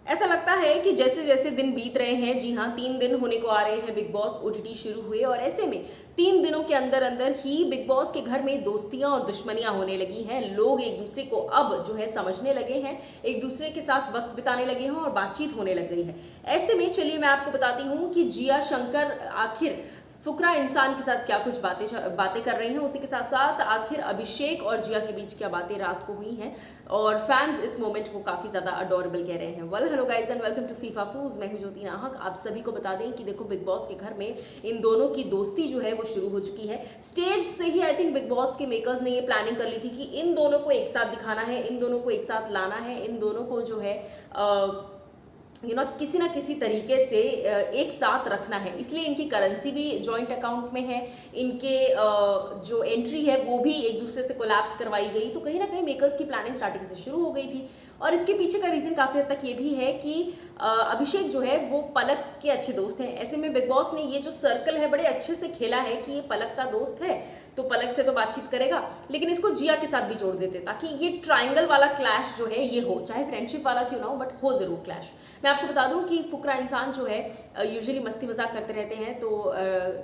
ऐसा लगता है कि जैसे जैसे दिन बीत रहे हैं, जी हाँ 3 दिन होने को आ रहे हैं बिग बॉस ओटीटी शुरू हुए, और ऐसे में 3 दिनों के अंदर अंदर ही बिग बॉस के घर में दोस्तियां और दुश्मनियां होने लगी हैं। लोग एक दूसरे को अब जो है समझने लगे हैं, एक दूसरे के साथ वक्त बिताने लगे हैं और बातचीत होने लग गई है। ऐसे में चलिए मैं आपको बताती हूँ कि जिया शंकर आखिर फुकरा इंसान के साथ क्या कुछ बातें कर रही हैं, उसी के साथ साथ आखिर अभिषेक और जिया के बीच क्या बातें रात को हुई हैं, और फैंस इस मोमेंट को काफी ज्यादा अडोरेबल कह रहे हैं। Well hello guys and welcome to Fifa Foos. मैं हूं ज्योति नाहक। आप सभी को बता दें कि देखो बिग बॉस के घर में इन दोनों की दोस्ती जो है वो शुरू हो चुकी है। स्टेज से ही आई थिंक बिग बॉस के मेकर्स ने ये प्लानिंग कर ली थी कि इन दोनों को एक साथ दिखाना है, इन दोनों को एक साथ लाना है, इन दोनों को जो है किसी ना किसी तरीके से एक साथ रखना है। इसलिए इनकी करेंसी भी जॉइंट अकाउंट में है, इनके जो एंट्री है वो भी एक दूसरे से कोलैप्स करवाई गई। तो कहीं ना कहीं मेकर्स की प्लानिंग स्टार्टिंग से शुरू हो गई थी, और इसके पीछे का रीजन काफी हद तक ये भी है कि अभिषेक जो है वो पलक के अच्छे दोस्त हैं। ऐसे में बिग बॉस ने ये जो सर्कल है बड़े अच्छे से खेला है कि ये पलक का दोस्त है तो पलक से तो बातचीत करेगा, लेकिन इसको जिया के साथ भी जोड़ देते ताकि ये ट्रायंगल वाला क्लैश जो है ये हो, चाहे फ्रेंडशिप वाला क्यों ना हो बट हो जरूर क्लैश। मैं आपको बता दूं कि फुकरा इंसान जो है यूजुअली मस्ती मजाक करते रहते हैं। तो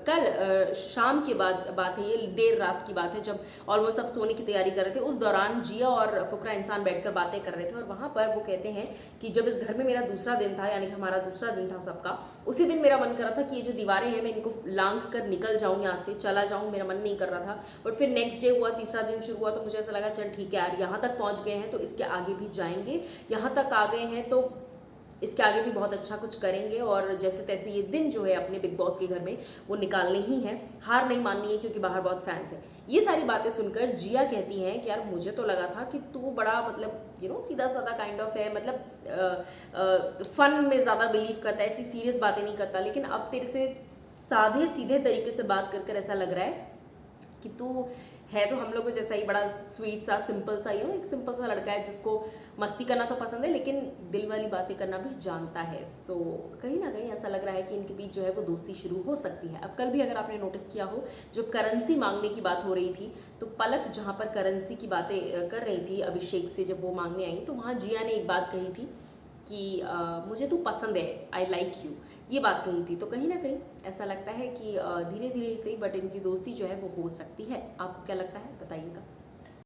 कल शाम के बाद बात है, ये देर रात की बात है, जब ऑलमोस्ट सब सोने की तैयारी कर रहे थे, उस दौरान जिया और फुकरा इंसान बैठकर बातें कर रहे थे। और वहां पर वो कहते हैं कि जब इस घर में मेरा दूसरा दिन था, यानी कि हमारा दूसरा दिन था सबका, उसी दिन मेरा मन कर रहा था कि ये जो दीवारें हैं मैं इनको लांघ कर निकल जाऊं, यहाँ से चला जाऊं, मेरा मन नहीं कर रहा था। बट फिर नेक्स्ट डे हुआ, तीसरा दिन शुरू हुआ, तो मुझे ऐसा लगा चल ठीक है यार, यहाँ तक पहुंच गए हैं तो इसके आगे भी जाएंगे, यहाँ तक आ गए हैं तो इसके आगे भी बहुत अच्छा कुछ करेंगे, और जैसे तैसे ये दिन जो है अपने बिग बॉस के घर में वो निकालने ही है, हार नहीं माननी है क्योंकि बाहर बहुत फैंस हैं। ये सारी बातें सुनकर जिया कहती हैं कि यार मुझे तो लगा था कि तू बड़ा मतलब सीधा साधा काइंड ऑफ है, मतलब फन में ज़्यादा बिलीव करता है, ऐसी सीरियस बातें नहीं करता, लेकिन अब तेरे से साधे सीधे तरीके से बात कर कर ऐसा लग रहा है कि तू है तो हम लोग को जैसा ही बड़ा स्वीट सा सिंपल सा, एक सिंपल सा लड़का है जिसको मस्ती करना तो पसंद है लेकिन दिल वाली बातें करना भी जानता है। सो कहीं ना कहीं ऐसा लग रहा है कि इनके बीच जो है वो दोस्ती शुरू हो सकती है। अब कल भी अगर आपने नोटिस किया हो, जब करेंसी मांगने की बात हो रही थी तो पलक जहाँ पर करेंसी की बातें कर रही थी अभिषेक से, जब वो मांगने आई तो वहाँ जिया ने एक बात कही थी कि मुझे तू पसंद है, आई लाइक यू, ये बात कही थी। तो कहीं ना कहीं ऐसा लगता है कि धीरे धीरे ही सही बट इनकी दोस्ती जो है वो हो सकती है। आपको क्या लगता है बताइएगा।